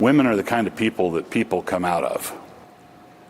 Women are the kind of people that people come out of.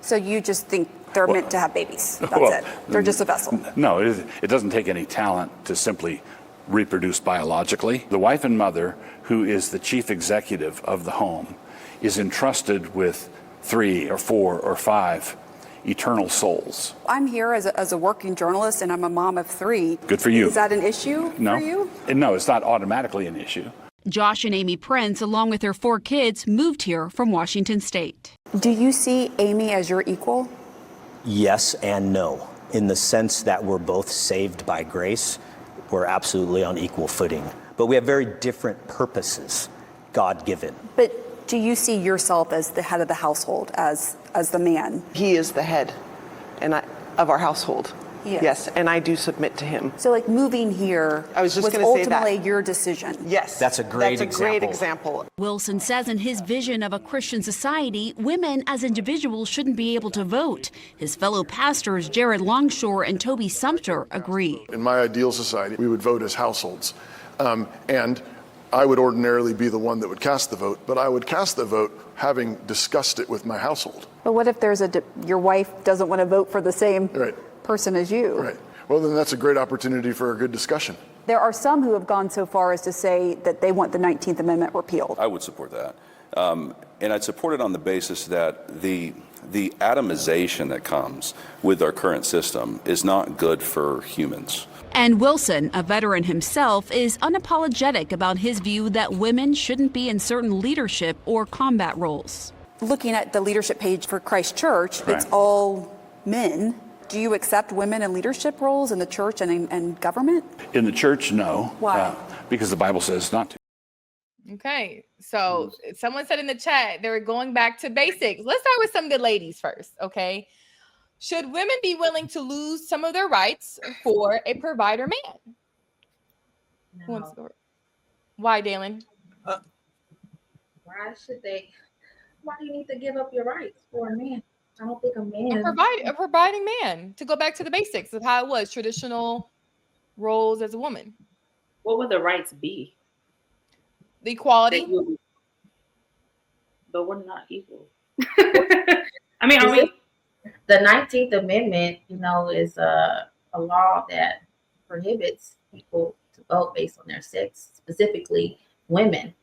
So you just think they're meant to have babies. That's Well, it. They're just a vessel. No, it doesn't take any talent to simply reproduce biologically. The wife and mother, who is the chief executive of the home, is entrusted with 3 or 4 or 5 eternal souls. I'm here as a working journalist, and I'm a mom of 3. Good for you. Is that an issue No. for you? No, it's not automatically an issue. Josh and Amy Prince, along with their 4 kids, moved here from Washington State. Do you see Amy as your equal? Yes and no, in the sense that we're both saved by grace. We're absolutely on equal footing, but we have very different purposes, God-given. But do you see yourself as the head of the household, as the man? He is the head of our household. Yes. Yes, and I do submit to him. So like moving here I was just was gonna say that. ultimately your decision. Yes. That's a great example. Wilson says in his vision of a Christian society, women as individuals shouldn't be able to vote. His fellow pastors, Jared Longshore and Toby Sumter, agree. In my ideal society, we would vote as households. And I would ordinarily be the one that would cast the vote, but I would cast the vote having discussed it with my household. But what if there's your wife doesn't want to vote for the same person as you? Right. Well, then that's a great opportunity for a good discussion. There are some who have gone so far as to say that they want the 19th Amendment repealed. I would support that. And I'd support it on the basis that the atomization that comes with our current system is not good for humans. And Wilson, a veteran himself, is unapologetic about his view that women shouldn't be in certain leadership or combat roles. Looking at the leadership page for Christ Church, it's all men. Do you accept women in leadership roles in the church and in government? In the church, no. Why? Because the Bible says not to. Okay, so someone said in the chat they were going back to basics. Let's start with some of the ladies first, okay? Should women be willing to lose some of their rights for a provider man? No. Who wants to go? Why, Dalen? Why should they? Why do you need to give up your rights for a man? I don't think a man. A providing man. To go back to the basics of how it was, traditional roles as a woman. What would the rights be? The equality. But we're not equal. I mean, are we? The 19th Amendment, is a law that prohibits people to vote based on their sex, specifically women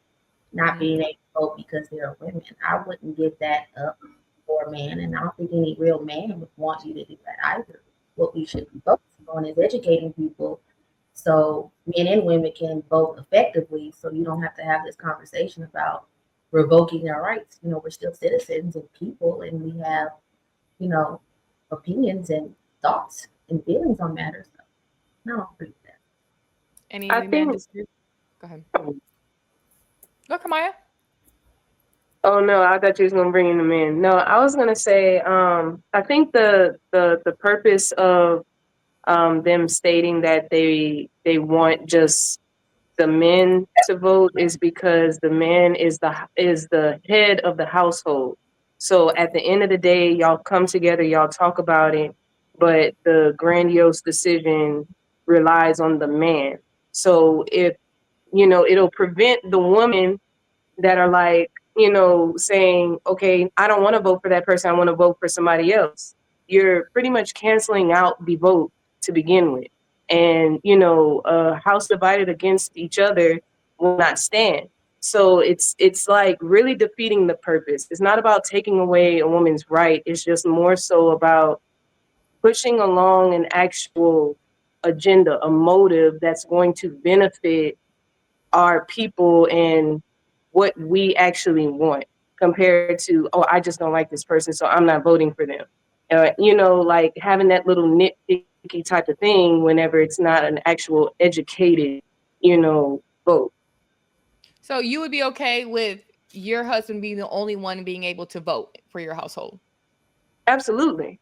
not being able to vote because they're women. I wouldn't give that up for a man, and I don't think any real man would want you to do that either. What we should be focusing on is educating people so men and women can vote effectively, so you don't have to have this conversation about revoking their rights. We're still citizens and people, and we have opinions and thoughts and feelings on matters. So, no, I don't agree with that. Any men disagree? Go ahead. Go, Kamaya. Oh no, I thought you was gonna bring them in. No, I was gonna say, I think the purpose of them stating that they want just the men to vote is because the man is the head of the household. So at the end of the day, y'all come together, y'all talk about it, but the grandiose decision relies on the man. So if, it'll prevent the women that are like, saying, okay, I don't want to vote for that person, I want to vote for somebody else. You're pretty much canceling out the vote to begin with. And, a house divided against each other will not stand. So it's like really defeating the purpose. It's not about taking away a woman's right. It's just more so about pushing along an actual agenda, a motive that's going to benefit our people and what we actually want, compared to, oh, I just don't like this person, so I'm not voting for them. Like having that little nitpicky type of thing whenever it's not an actual educated, vote. So you would be okay with your husband being the only one being able to vote for your household? Absolutely.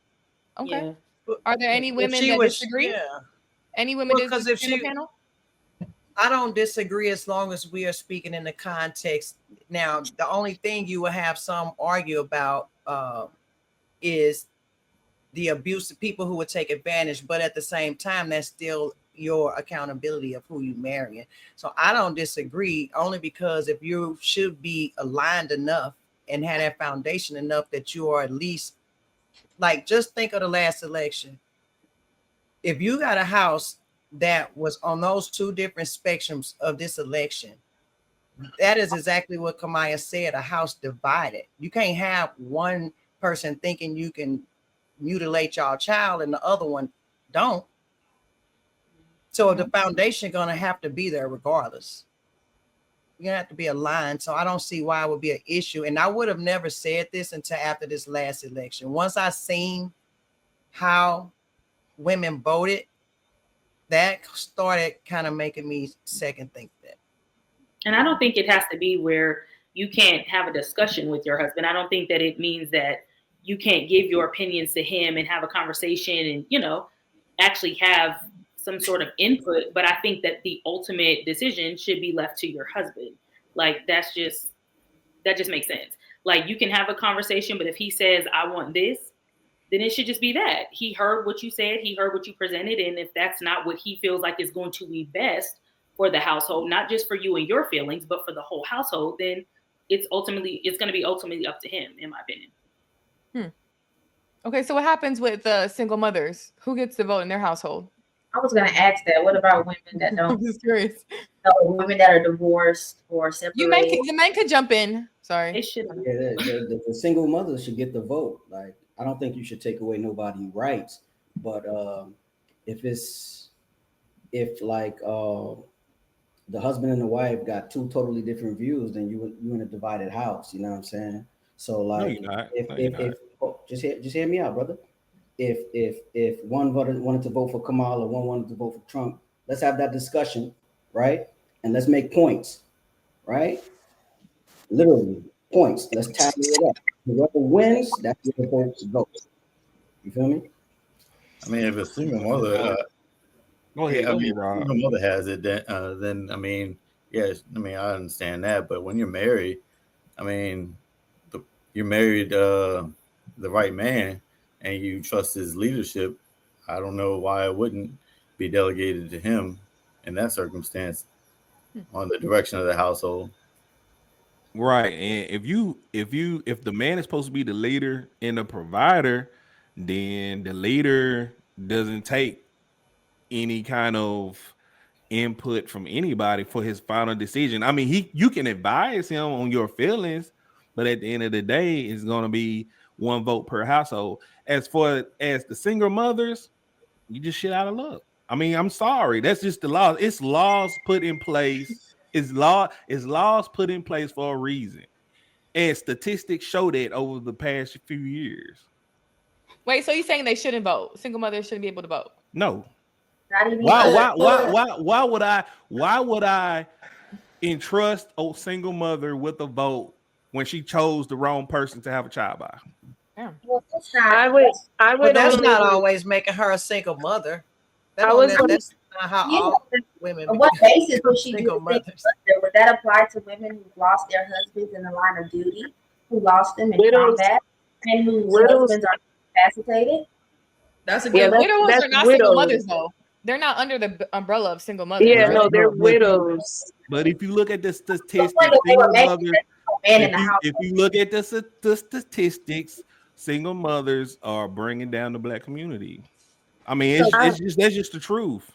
Okay. Yeah. Are there any women that disagree? Yeah. Any women that disagree in the panel? I don't disagree as long as we are speaking in the context. Now, the only thing you will have some argue about is the abuse of people who would take advantage. But at the same time, that's still your accountability of who you marrying. So I don't disagree, only because if you should be aligned enough and have that foundation enough that you are at least, like, just think of the last election. If you got a house that was on those two different spectrums of this election, that is exactly what Kamaya said, a house divided. You can't have one person thinking you can mutilate y'all child and the other one don't. So the foundation gonna have to be there regardless. You're gonna have to be aligned. So I don't see why it would be an issue. And I would have never said this until after this last election. Once I seen how women voted, that started kind of making me second think that. And I don't think it has to be where you can't have a discussion with your husband. I don't think that it means that you can't give your opinions to him and have a conversation and, you know, actually have some sort of input. But I think that the ultimate decision should be left to your husband. Like, that just makes sense. Like, you can have a conversation, but if he says, I want this, then it should just be that. He heard what you said, he heard what you presented, and if that's not what he feels like is going to be best for the household, not just for you and your feelings, but for the whole household, then it's going to be ultimately up to him, in my opinion. Okay, so what happens with single mothers? Who gets to vote in their household? I was going to ask that. What about women that don't? I'm just curious. Women that are divorced or separated. The men could jump in. Sorry. They should. Yeah, the single mothers should get the vote. Like, I don't think you should take away nobody's rights, but if the husband and the wife got two totally different views, then you in a divided house. You know what I'm saying? So like, just hear me out, brother. If one wanted to vote for Kamala, one wanted to vote for Trump, let's have that discussion, right? And let's make points, right? Literally points. Let's tally it up. Whoever wins, that's where the votes vote. You feel me? I mean, if a single mother, go ahead, Rob. Single mother has it, then I mean, yes, I mean, I understand that. But when you're married, I mean, you're married the right man, and you trust his leadership. I don't know why it wouldn't be delegated to him in that circumstance on the direction of the household. Right. And if the man is supposed to be the leader and the provider, then the leader doesn't take any kind of input from anybody for his final decision. I mean, you can advise him on your feelings, but at the end of the day, it's going to be one vote per household. As far as the single mothers, you just shit out of luck. I mean, I'm sorry. That's just the law. It's laws put in place. It's laws put in place for a reason. And statistics show that over the past few years. Wait, so you're saying they shouldn't vote? Single mothers shouldn't be able to vote? No. Not even Why would I entrust a single mother with a vote when she chose the wrong person to have a child by? Yeah. Well, I would. But that's not always making her a single mother. That's not how all women. On what basis would she be single mothers? Would that apply to women who lost their husbands in the line of duty, who lost them in Widows. combat, and whose husbands are incapacitated? That's a good. Widows are not single mothers, though. They're not under the umbrella of single mothers. Yeah, right? no, they're widows. But if you look at the statistics, single mothers, if you look at the statistics, single mothers are bringing down the Black community. I mean, that's just the truth.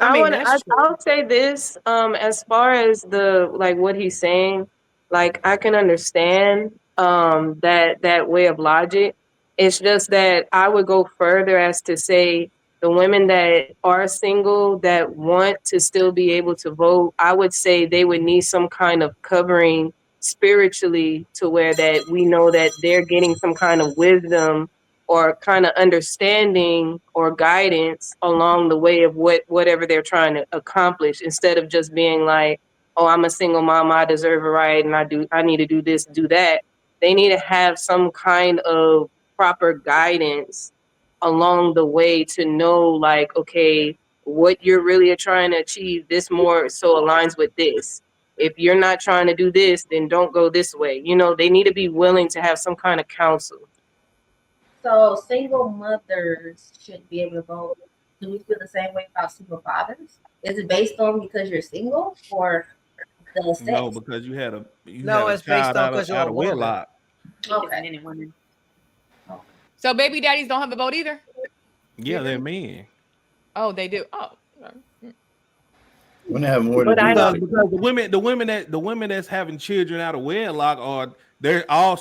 I'll say this, as far as what he's saying, like, I can understand that way of logic. It's just that I would go further as to say the women that are single that want to still be able to vote, I would say they would need some kind of covering spiritually, to where that we know that they're getting some kind of wisdom or kind of understanding or guidance along the way of whatever they're trying to accomplish, instead of just being like, oh, I'm a single mom, I deserve a right, and I need to do this, do that. They need to have some kind of proper guidance along the way to know, like, okay, what you're really trying to achieve, this more so aligns with this. If you're not trying to do this, then don't go this way. You know, they need to be willing to have some kind of counsel. So single mothers should be able to vote. do we feel the same way about single fathers? Is it based on because you're single or the No, sex? because you had No, a it's based child on because you're out a of woman. wedlock. Okay. Men and women. So baby daddies don't have a vote either? Yeah, they're men. Oh, they do. Oh. When they have more to But do I with Because it. the women that's having children out of wedlock are they're all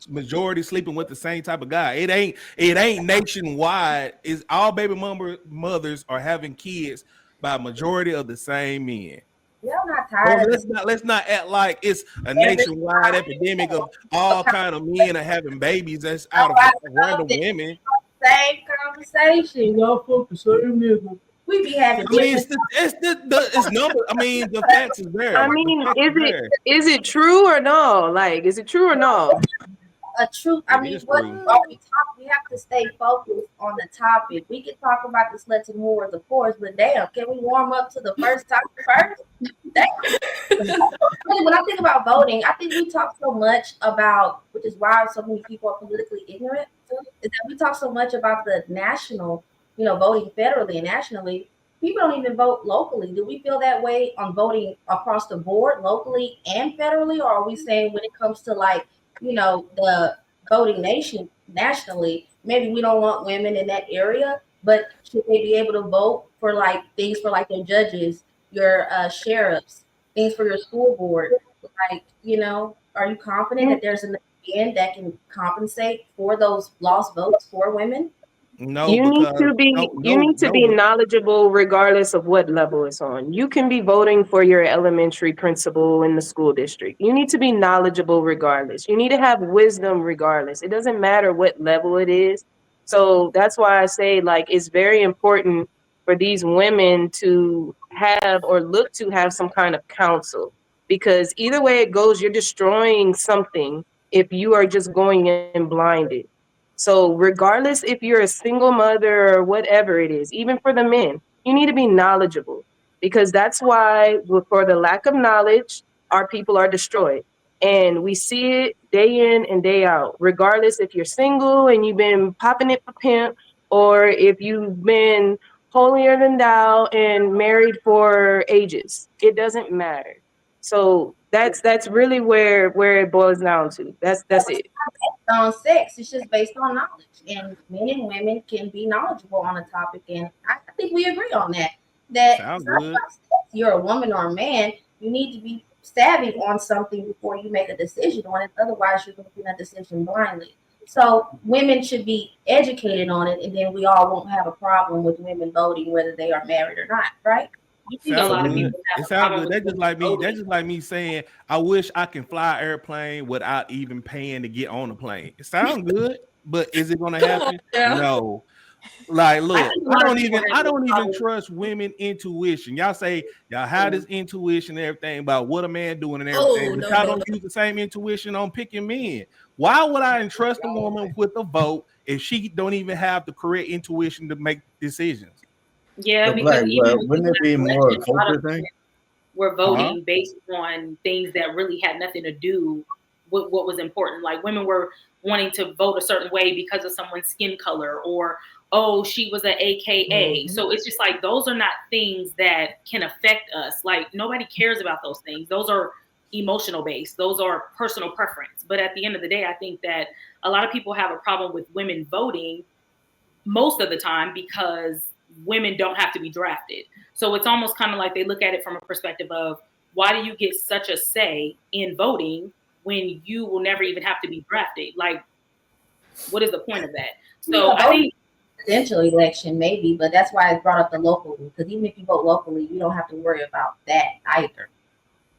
majority sleeping with the same type of guy. It ain't nationwide. Is all baby mothers are having kids by majority of the same men. Yeah, I'm not So tired of this let's not act like it's a every nationwide epidemic of all kind of men are having babies that's out of random women. same conversation. Y'all fuck the same nigga. We be having I mean, different. it's number. I mean, the facts is there. I The mean, facts is there. is it true or no? Like, is it true or no? A truth. I It mean, is what true. are we talk? We have to stay focused on the topic. We can talk about the sluts and whores, of course, but damn, can we warm up to the first topic first? Really, when I think about voting, I think we talk so much about, which is why so many people are politically ignorant, is that we talk so much about the national, voting federally and nationally. People don't even vote locally. Do we feel that way on voting across the board, locally and federally, or are we saying when it comes to like, the voting nation nationally, maybe we don't want women in that area, but should they be able to vote for like things for like their judges, your sheriffs, things for your school board? Like, are you confident that there's enough men that can compensate for those lost votes for women? No, You need because to be knowledgeable regardless of what level it's on. You can be voting for your elementary principal in the school district. You need to be knowledgeable regardless. You need to have wisdom regardless. It doesn't matter what level it is. So that's why I say like it's very important for these women to have or look to have some kind of counsel, because either way it goes, you're destroying something if you are just going in blinded. So regardless if you're a single mother or whatever it is, even for the men, you need to be knowledgeable, because that's why for the lack of knowledge, our people are destroyed. And we see it day in and day out, regardless if you're single and you've been popping it for pimp, or if you've been holier than thou and married for ages. It doesn't matter. So that's really where it boils down to. That's it. On sex, it's just based on knowledge, and men and women can be knowledgeable on a topic, and I think we agree on that. That sounds good. you're a woman or a man, you need to be savvy on something before you make a decision on it. Otherwise, you're making a decision blindly. So women should be educated on it, and then we all won't have a problem with women voting, whether they are married or not, right? You think a lot of Good. people have It a sounds problem good. with That's just women like me. voting. That's just like me saying, I wish I can fly airplane without even paying to get on the plane. It sounds good, but is it gonna happen? No. Like, look, think a lot of people I have a don't even problem. trust women intuition. Y'all say y'all have this intuition and everything about what a man doing and Oh, everything, but no, y'all no, don't use the same intuition on picking men. Why would I entrust a woman with a vote if she don't even have the correct intuition to make decisions? Yeah, So because Black, even but with wouldn't the it be last more a election, a lot culture of thing? women were Huh? voting based on things that really had nothing to do with what was important. Like women were wanting to vote a certain way because of someone's skin color, or oh, she was an AKA. So it's just like those are not things that can affect us. Like nobody cares about those things. Those are emotional based. Those are personal preference. But at the end of the day, I think that a lot of people have a problem with women voting most of the time because women don't have to be drafted. So it's almost kind of like they look at it from a perspective of why do you get such a say in voting when you will never even have to be drafted? Like, what is the point of that? So I think presidential election, maybe, but that's why I brought up the local, because even if you vote locally, you don't have to worry about that either.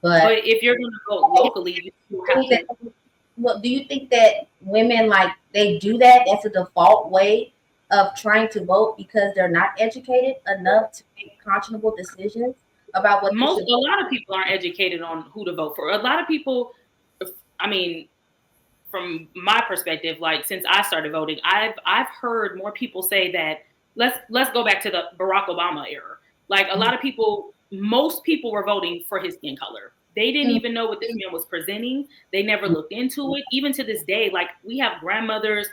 But if you're going to vote locally, you still have to. well, do you think that women like they do that? That's a default way of trying to vote because they're not educated enough to make conscionable decisions about what they should A lot of people aren't educated on who to vote for. A lot of people, I mean, from my perspective, like since I started voting, I've heard more people say that let's go back to the Barack Obama era. Like a lot of people, most people were voting for his skin color. They didn't even know what this man was presenting. They never looked into it. Even to this day, like we have grandmothers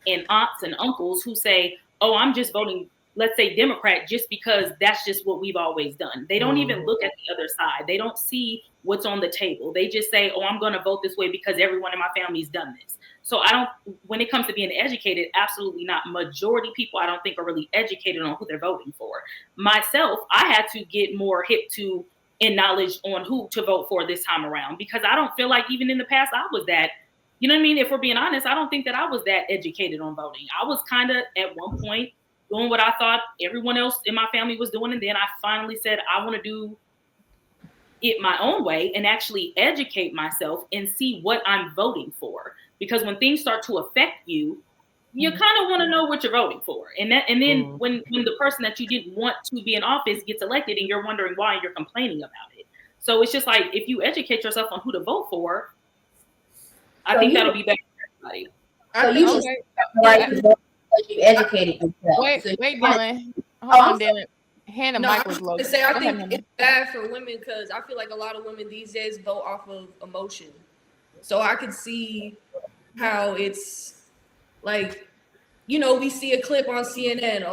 and aunts and uncles who say, "Oh, I'm just voting let's say Democrat, just because that's just what we've always done. They don't even look at the other side. They don't see what's on the table. They just say, oh, I'm going to vote this way because everyone in my family's done this. So when it comes to being educated, absolutely not. Majority people, I don't think, are really educated on who they're voting for. Myself, I had to get more hip to and knowledge on who to vote for this time around, because I don't feel like even in the past I was that, you know what I mean? If we're being honest, I don't think that I was that educated on voting. I was kind of at one point doing what I thought everyone else in my family was doing. And then I finally said, I want to do it my own way and actually educate myself and see what I'm voting for. Because when things start to affect you, you kind of want to know what you're voting for. And then when the person that you didn't want to be in office gets elected and you're wondering why, you're complaining about it. So it's just like, if you educate yourself on who to vote for, I think that'll be better for everybody. So you should you educated yourself. Wait, Dylan. Hold on, Dylan. Hannah, No, Mike I was was low. gonna say I think it's bad for women because I feel like a lot of women these days vote off of emotion. So I could see how it's like, you know, we see a clip on CNN.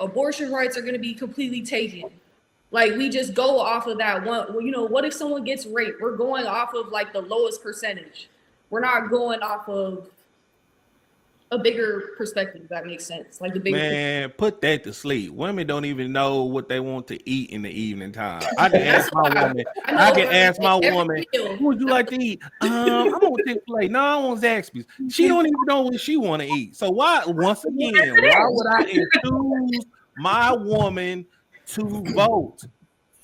Abortion rights are going to be completely taken. Like, we just go off of that one. Well, you know, what if someone gets raped? We're going off of like the lowest percentage. We're not going off of a bigger perspective, if that makes sense. Like the bigger Man, put that to sleep. Women don't even know what they want to eat in the evening time. I can ask my woman. I can ask my woman, what would you like to eat? I want Chick-fil-A. No, I want Zaxby's. She don't even know what she want to eat. So why, once again, why would I enthuse my woman to vote?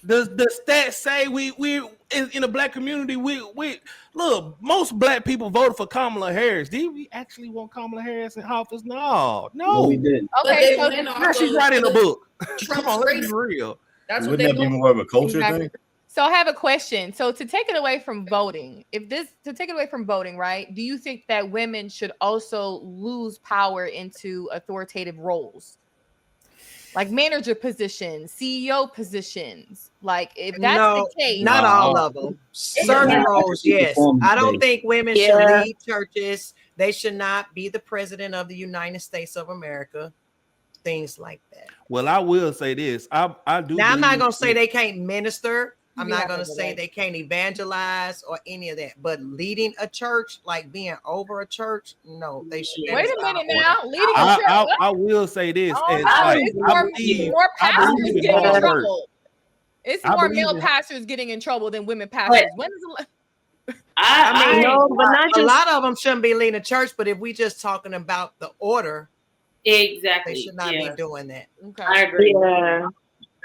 Does the stats say we in the black community, we look, most black people voted for Kamala Harris. Did we actually want Kamala Harris in office? No, we didn't. Okay, so now she's right in the book. Come on, let's be real. That's what Wouldn't that be more of a culture Exactly. thing? So I have a question. So to take it away from voting, right? Do you think that women should also lose power into authoritative roles? Like manager positions, CEO positions. Like if that's the case, not all of them. Certain roles, yes. I don't think women should lead churches. They should not be the president of the United States of America. Things like that. Well, I will say this. I do. Now, I'm not gonna say they can't minister. I'm not gonna say they can't evangelize or any of that. But leading a church, like being over a church, no, they should. Wait a minute now. Leading a church. I will say this. It's more pastors getting in trouble. It's more male pastors getting in trouble than women pastors. When is I mean, but not a lot of them shouldn't be leading a church. But if we just talking about the order, exactly, they should not be doing that. Okay. I agree. Yeah.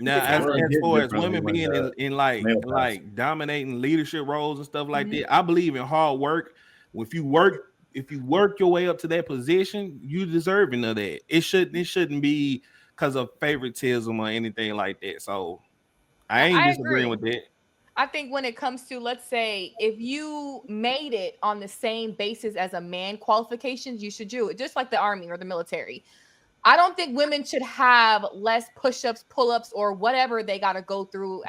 Now, as far as women being in like dominating leadership roles and stuff like that, I believe in hard work. If you work your way up to that position, you deserving of that. It shouldn't be because of favoritism or anything like that. So I ain't disagreeing with that. I think when it comes to, let's say, if you made it on the same basis as a man qualifications, you should do it, just like the army or the military. I don't think women should have less push-ups, pull-ups, or whatever they got to go through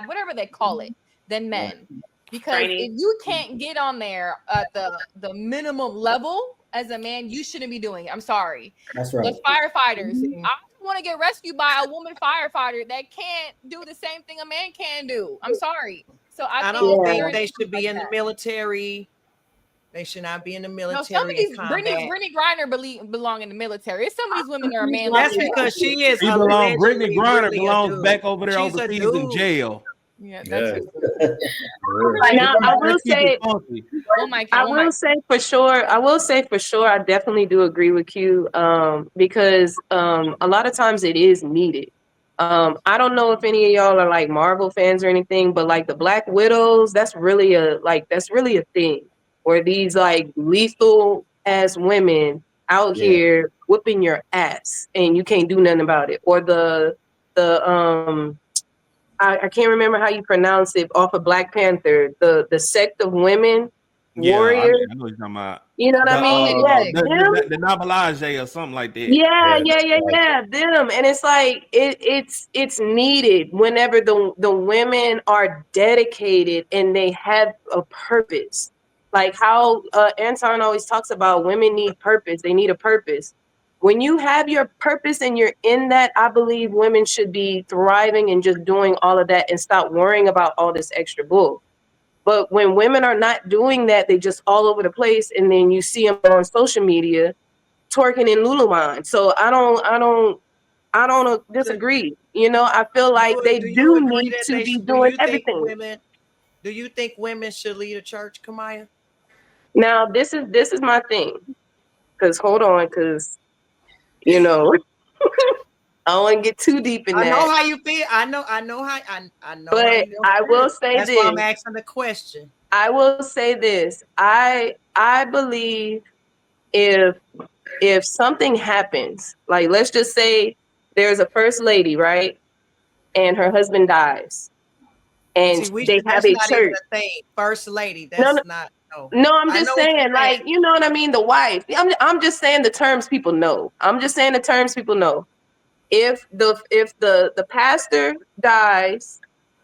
whatever they call it, than men. Because if you can't get on there at the minimum level as a man, you shouldn't be doing it. I'm sorry. That's right. The firefighters. I want to get rescued by a woman firefighter that can't do the same thing a man can do. I'm sorry. So I don't think they should be in the military. They should not be in the military. No, some of these Brittany Griner belong in the military. It's some of these women that are man. That's because she is. Brittany Griner belongs back over there overseas in jail. Yeah, that's Now, I will say, I will say for sure, I definitely do agree with Q, because a lot of times it is needed. I don't know if any of y'all are like Marvel fans or anything, but like the Black Widows, that's really a thing, where these like lethal ass women out here whooping your ass and you can't do nothing about it. Or I can't remember how you pronounce it, off of Black Panther, the sect of women warriors. I know what you're talking about. You know what I mean? The Nabalage or something like that. Yeah, them. And it's like it's needed whenever the women are dedicated and they have a purpose. Like how Anton always talks about, women need purpose. They need a purpose. When you have your purpose and you're in that, I believe women should be thriving and just doing all of that and stop worrying about all this extra bull. But when women are not doing that, they just all over the place, and then you see them on social media twerking in Lululemon. So I don't disagree. You know, I feel like they Do you do agree need that to they? be Do doing you think everything. women? Do you think women should lead a church, Kamaya? Now, this is my thing. Because hold on, because you know, I don't want to get too deep in I know that. how you feel. I know how I know how But you I feel. will say That's why I'm this. asking the question. I will say this. I believe if something happens, like let's just say there's a first lady, right? And her husband dies. And See, they have that's a not even church. a thing. First lady, No, that's not no. no, I'm I know just what you're saying, saying. like, you know what I mean? The wife. I'm just saying the terms people know. I'm just saying the terms people know. If the pastor dies,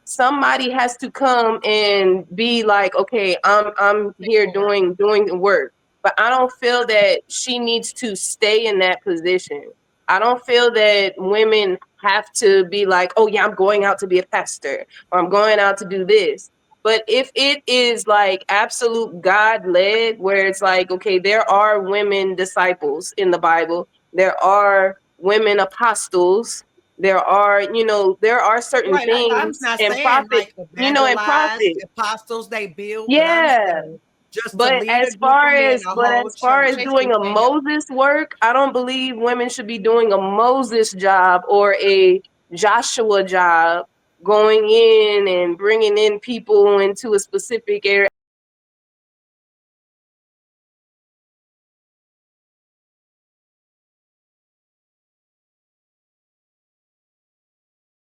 somebody has to come and be like, okay, I'm here doing the work. But I don't feel that she needs to stay in that position. I don't feel that women have to be like, oh yeah, I'm going out to be a pastor or I'm going out to do this. But if it is like absolute God led, where it's like, okay, there are women disciples in the Bible, there are women apostles, there are, there are certain Right. I'm things not and saying prophet, like and evangelize, prophet. apostles they build, but I'm Yeah. saying just to But lead a group of men, a whole as far as church. doing a Moses work, I don't believe women should be doing a Moses job or a Joshua job, going in and bringing in people into a specific area.